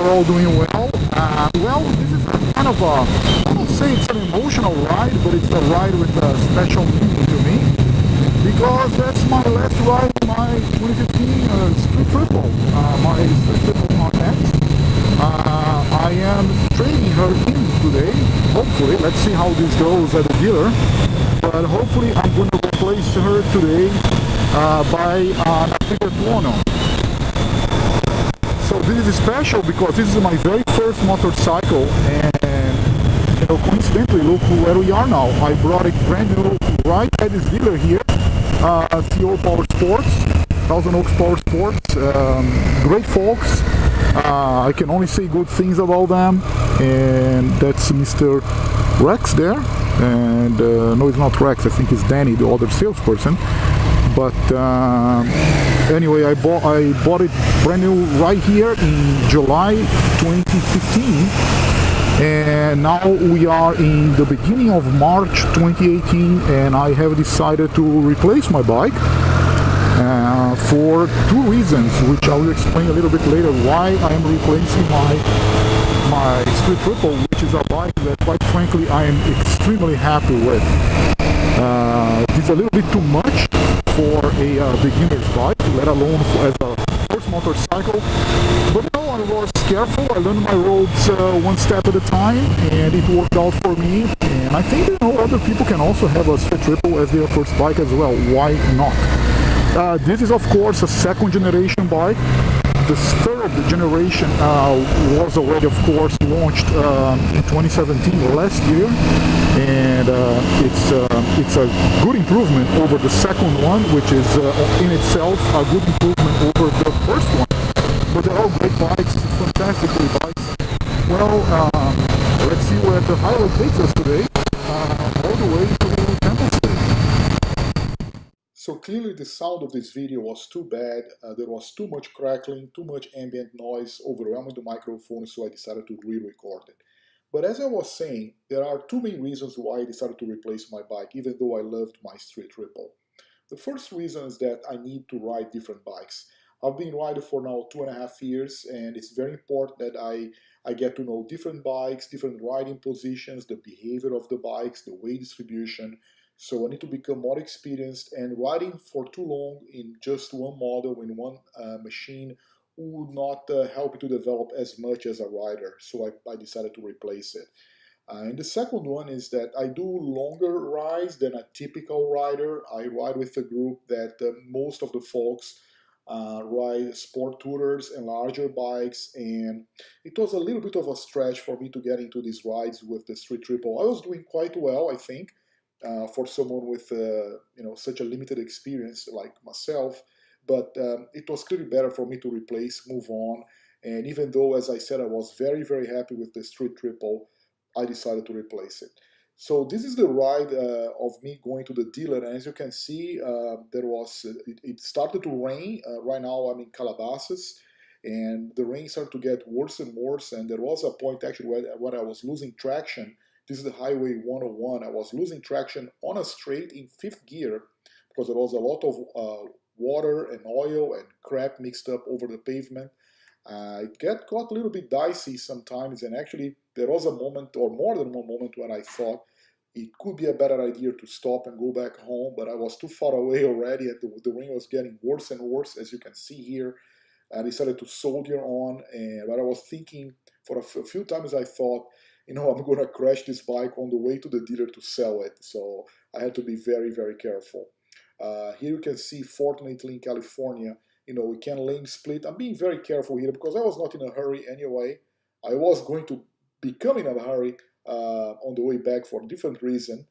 you're all doing well. Well, this is kind of a, I don't say it's an emotional ride, but it's a ride with a special meaning to me, because that's my last ride in my 2015 Street Triple, my Street Triple on X. I am trading her in today, hopefully. Let's see how this goes at the dealer, but hopefully I'm going to replace her today by an Untitled Chapter. So this is special because this is my very first motorcycle, and coincidentally, look where we are now. I brought it brand new right at this dealer here, CO Power Sports, Thousand Oaks Power Sports. Great folks. I can only say good things about them, and that's Mr. Rex there. And no, it's not Rex. I think it's Danny, the other salesperson. But anyway, I bought it brand new right here in July 2015, and now we are in the beginning of March 2018, and I have decided to replace my bike for two reasons, which I will explain a little bit later why I am replacing my Street Triple, which is a bike that, quite frankly, I am extremely happy with. It's a little bit too much for a beginner's bike, let alone as a first motorcycle. But I was careful. I learned my roads one step at a time, and it worked out for me. And I think other people can also have a Street Triple as their first bike as well. Why not? This is, of course, a second generation bike. The third generation was already, of course, launched in 2017, last year, and it's a good improvement over the second one, which is in itself a good improvement over the first one. But they're all great bikes, fantastic bikes. Well, let's see where the highway takes us today, all the way to Temple City. So clearly the sound of this video was too bad. There was too much crackling, too much ambient noise overwhelming the microphone, so I decided to re-record it. But as I was saying, there are two main reasons why I decided to replace my bike, even though I loved my Street Triple. The first reason is that I need to ride different bikes. I've been riding for now 2.5 years, and it's very important that I get to know different bikes, different riding positions, the behavior of the bikes, the weight distribution. So I need to become more experienced, and riding for too long in just one model, in one machine, would not help me to develop as much as a rider. So I decided to replace it. And the second one is that I do longer rides than a typical rider. I ride with a group that most of the folks ride sport tourers and larger bikes, and it was a little bit of a stretch for me to get into these rides with the Street Triple. I was doing quite well, I think, for someone with such a limited experience like myself, but it was clearly better for me to replace, move on. And even though, as I said, I was very, very happy with the Street Triple, I decided to replace it. So this is the ride of me going to the dealer, and as you can see, it started to rain. Right now I'm in Calabasas, and the rain started to get worse and worse, and there was a point actually where I was losing traction. This is the Highway 101. I was losing traction on a straight in 5th gear because there was a lot of water and oil and crap mixed up over the pavement. It got a little bit dicey sometimes, and actually there was a moment, or more than one moment, when I thought it could be a better idea to stop and go back home, but I was too far away already, and the rain was getting worse and worse, as you can see here. I decided to soldier on, but I was thinking, for a few times I thought, I'm going to crash this bike on the way to the dealer to sell it, so I had to be very, very careful. Here you can see, fortunately in California, we can lane split. I'm being very careful here because I was not in a hurry anyway. I was going to become in a hurry on the way back for a different reason,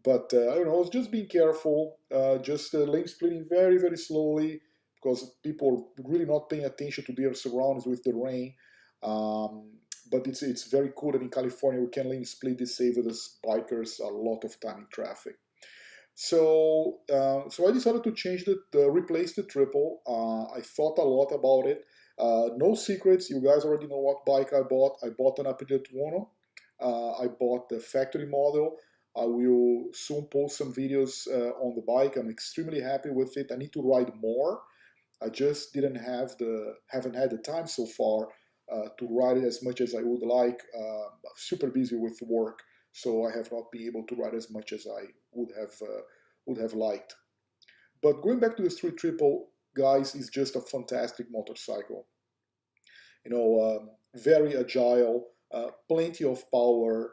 but I was just being careful, just lane splitting very, very slowly because people really not paying attention to their surroundings with the rain. But it's very cool that in California we can lane split. This saves us bikers a lot of time in traffic. So I decided to replace the Triple. I thought a lot about it. No secrets, you guys already know what bike I bought. I bought an Untitled Chapter. I bought the factory model. I will soon post some videos on the bike. I'm extremely happy with it. I need to ride more. I just haven't had the time so far. to ride it as much as I would like. Super busy with work, so I have not been able to ride as much as I would have liked. But going back to the Street Triple, guys, is just a fantastic motorcycle. Very agile, plenty of power,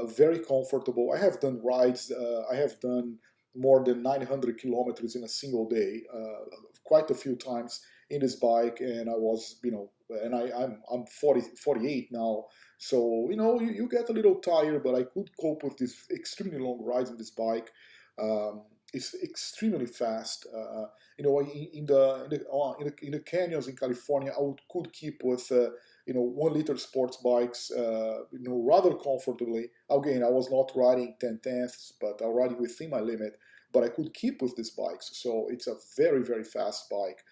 very comfortable. I have done rides. I have done more than 900 kilometers in a single day, quite a few times in this bike, and I was, and I'm 48 now, so you get a little tired, but I could cope with this extremely long rides in this bike. It's extremely fast. In the canyons in California, could keep with 1 liter sports bikes, rather comfortably. Again, I was not riding 10/10ths, but I was riding within my limit. But I could keep with these bikes, so it's a very, very fast bike.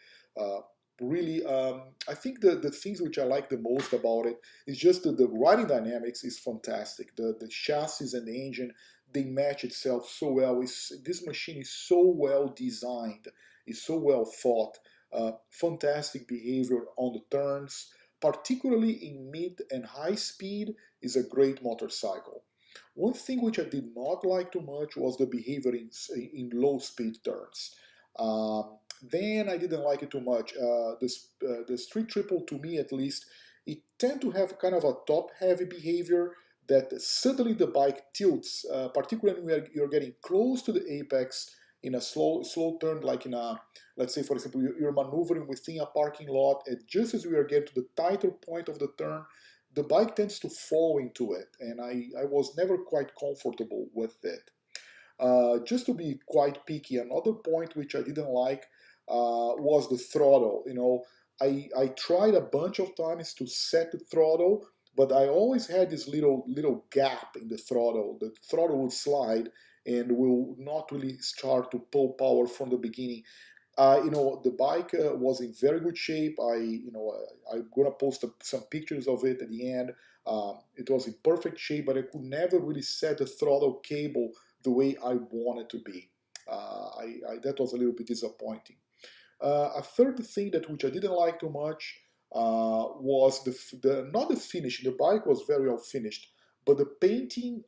Really, I think the things which I like the most about it is just the riding dynamics is fantastic. The chassis and the engine, they match itself so well. This machine is so well designed, is so well thought. Fantastic behavior on the turns, particularly in mid and high speed, is a great motorcycle. One thing which I did not like too much was the behavior in low speed turns. Then I didn't like it too much. The Street Triple, to me at least, it tend to have kind of a top heavy behavior that suddenly the bike tilts, particularly when you're getting close to the apex in a slow turn, like let's say, for example, you're maneuvering within a parking lot, and just as we are getting to the tighter point of the turn, the bike tends to fall into it, and I was never quite comfortable with it. Just to be quite picky, another point which I didn't like was the throttle. I tried a bunch of times to set the throttle, but I always had this little gap in the throttle. The throttle would slide and will not really start to pull power from the beginning. The bike was in very good shape. I'm gonna post some pictures of it at the end. It was in perfect shape, but I could never really set the throttle cable the way I wanted to be. That was a little bit disappointing. A third thing which I didn't like too much was not the finish. The bike was very well finished, but the painting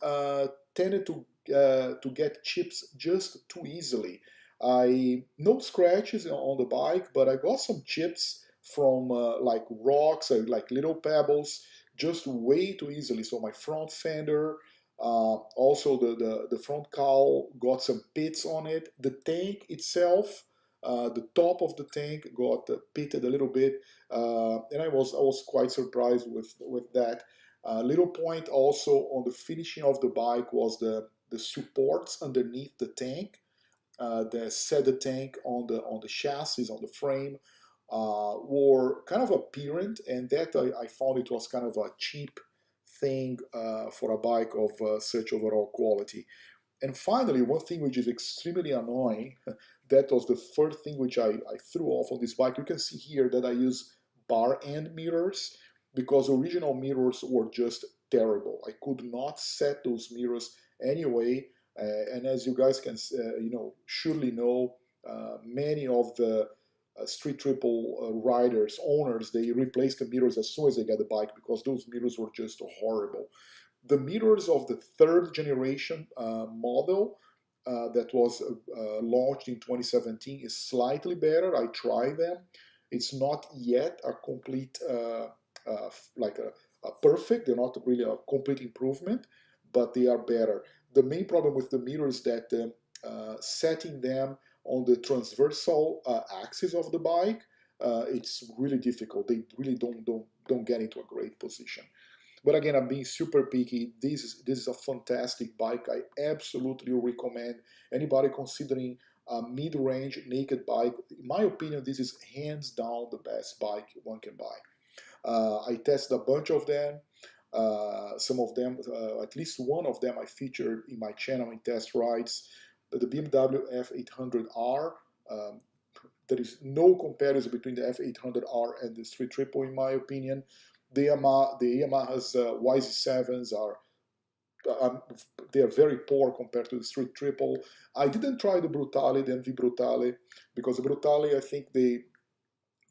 tended to get chips just too easily. No scratches on the bike, but I got some chips from like rocks, like little pebbles, just way too easily. So my front fender, also the front cowl got some pits on it. The tank itself, the top of the tank got pitted a little bit, and I was quite surprised with that. Little point also on the finishing of the bike was the supports underneath the tank that set the tank on the chassis, on the frame, were kind of apparent, and that I found it was kind of a cheap thing for a bike of such overall quality. And finally, one thing which is extremely annoying, that was the first thing which I threw off on this bike. You can see here that I use bar end mirrors because original mirrors were just terrible. I could not set those mirrors anyway. And as you guys can, surely know, many of the Street Triple riders, owners, they replace the mirrors as soon as they get the bike because those mirrors were just horrible. The mirrors of the third generation model that was launched in 2017 is slightly better. I tried them. It's not yet a complete, like a perfect. They're not really a complete improvement, but they are better. The main problem with the mirror is that setting them on the transversal axis of the bike, it's really difficult. They really don't get into a great position. But again, I'm being super picky. This is a fantastic bike. I absolutely recommend anybody considering a mid-range naked bike. In my opinion, this is hands down the best bike one can buy. I tested a bunch of them. Some of them, at least one of them I featured in my channel in test rides. The BMW F800R. There is no comparison between the F800R and the Street Triple in my opinion. The Yamaha's YZ7s they are very poor compared to the Street Triple. I didn't try the Brutale, the MV Brutale, because the Brutale, I think they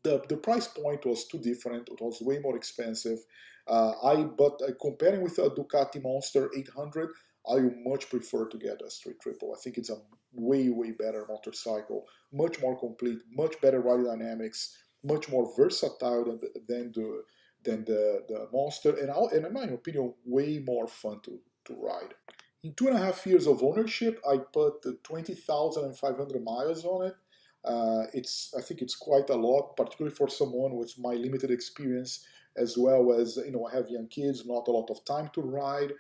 the price point was too different. It was way more expensive. But comparing with a Ducati Monster 800, I would much prefer to get a Street Triple. I think it's a way better motorcycle, much more complete, much better ride dynamics, much more versatile than the Monster, and in my opinion, way more fun to ride. In 2.5 years of ownership, I put 20,500 miles on it. I think it's quite a lot, particularly for someone with my limited experience, as well as I have young kids, not a lot of time to ride.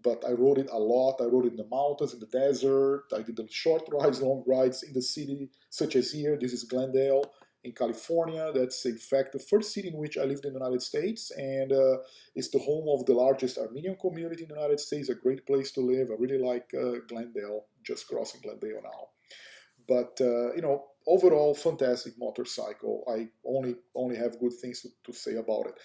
But I rode it a lot. I rode it in the mountains, in the desert. I did short rides, long rides in the city, such as here. This is Glendale in California. That's in fact the first city in which I lived in the United States, and it's the home of the largest Armenian community in the United States. A great place to live. I really like Glendale. Just crossing Glendale now. But overall, fantastic motorcycle. I only have good things to say about it.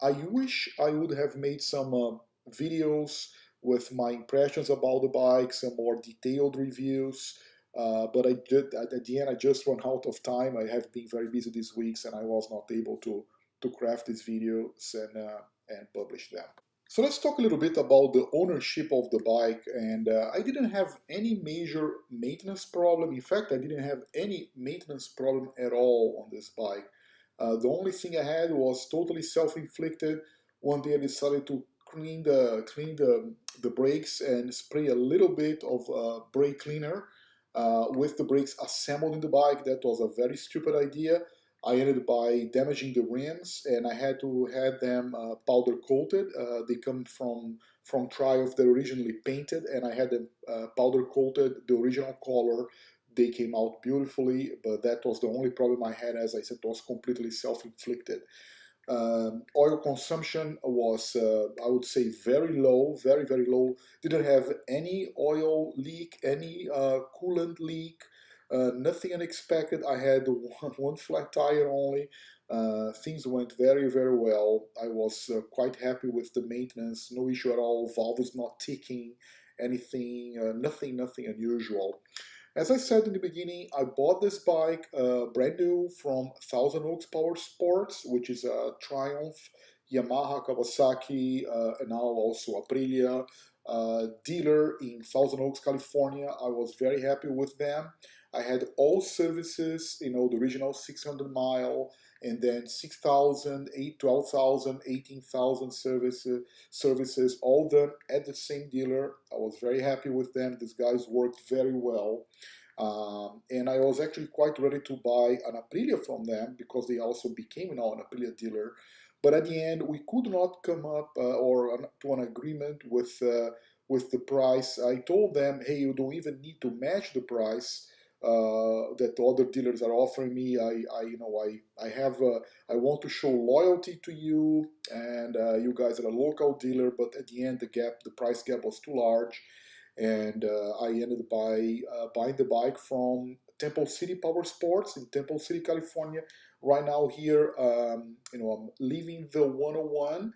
I wish I would have made some videos with my impressions about the bike, some more detailed reviews. But I did at the end. I just ran out of time. I have been very busy these weeks, and I was not able to craft these videos and publish them. So let's talk a little bit about the ownership of the bike. And I didn't have any major maintenance problem. In fact, I didn't have any maintenance problem at all on this bike. The only thing I had was totally self-inflicted. One day I decided to clean the brakes and spray a little bit of brake cleaner with the brakes assembled in the bike. That was a very stupid idea. I ended by damaging the rims, and I had to have them powder coated. They come from Triumph. They're originally painted, and I had them powder coated the original color. They came out beautifully, but that was the only problem I had. As I said, it was completely self-inflicted. Oil consumption was, I would say, very low, very low. Didn't have any oil leak, any coolant leak. Nothing unexpected. I had one flat tire only. Things went very well. I was quite happy with the maintenance. No issue at all. Valves not ticking, anything, nothing unusual. As I said in the beginning, I bought this bike brand new from Thousand Oaks Power Sports, which is a Triumph, Yamaha, Kawasaki, and now also Aprilia dealer in Thousand Oaks, California. I was very happy with them. I had all services, the original 600 mile, and then 6,000, 12,000, 18,000 services, all done at the same dealer. I was very happy with them. These guys worked very well. And I was actually quite ready to buy an Aprilia from them because they also became now an Aprilia dealer. But at the end, we could not come up to an agreement with the price. I told them, hey, you don't even need to match the price that the other dealers are offering me. I want to show loyalty to you, and you guys are a local dealer. But at the end, the price gap was too large, and I ended by buying the bike from Temple City Power Sports in Temple City, California. Right now here, I'm leaving the 101,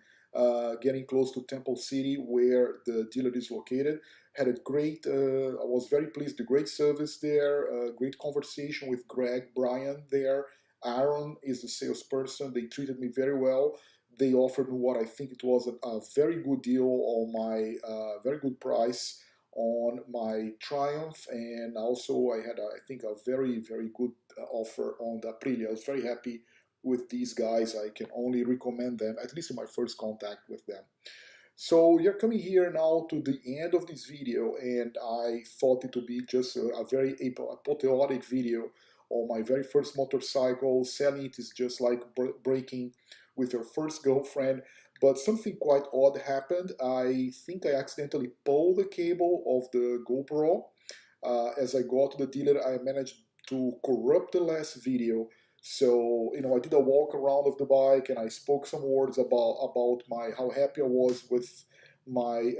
getting close to Temple City where the dealer is located. Had a great, I was very pleased, the great service there, great conversation with Greg, Brian there. Aaron is the salesperson. They treated me very well. They offered me what I think it was a very good deal on my, very good price on my Triumph, and also I had, I think, a very good offer on the Aprilia. I was very happy with these guys. I can only recommend them, at least in my first contact with them. So you're coming here now to the end of this video, and I thought it would be just a very apotheotic video on my very first motorcycle. Selling it is just like breaking with your first girlfriend. But something quite odd happened. I think I accidentally pulled the cable of the GoPro. As I got to the dealer, I managed to corrupt the last video. So, I did a walk around of the bike, and I spoke some words about how happy I was with my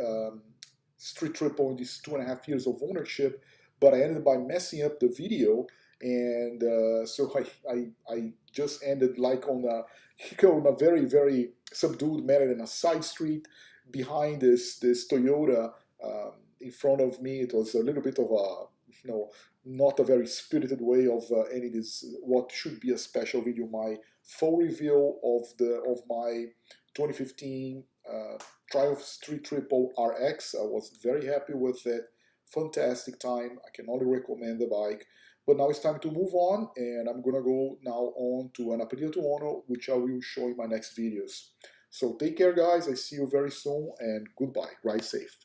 Street Triple in these 2.5 years of ownership. But I ended by messing up the video, and so I just ended like on a very subdued manner in a side street behind this Toyota. In front of me, it was a little bit of a not a very spirited way of ending this what should be a special video, my full review of my 2015 Triumph Street Triple RX. I was very happy with it. Fantastic time. I can only recommend the bike. But now it's time to move on, and I'm gonna go now on to an Aprilia Tuono, which I will show in my next videos. So take care, guys. I see you very soon, and goodbye. Ride safe.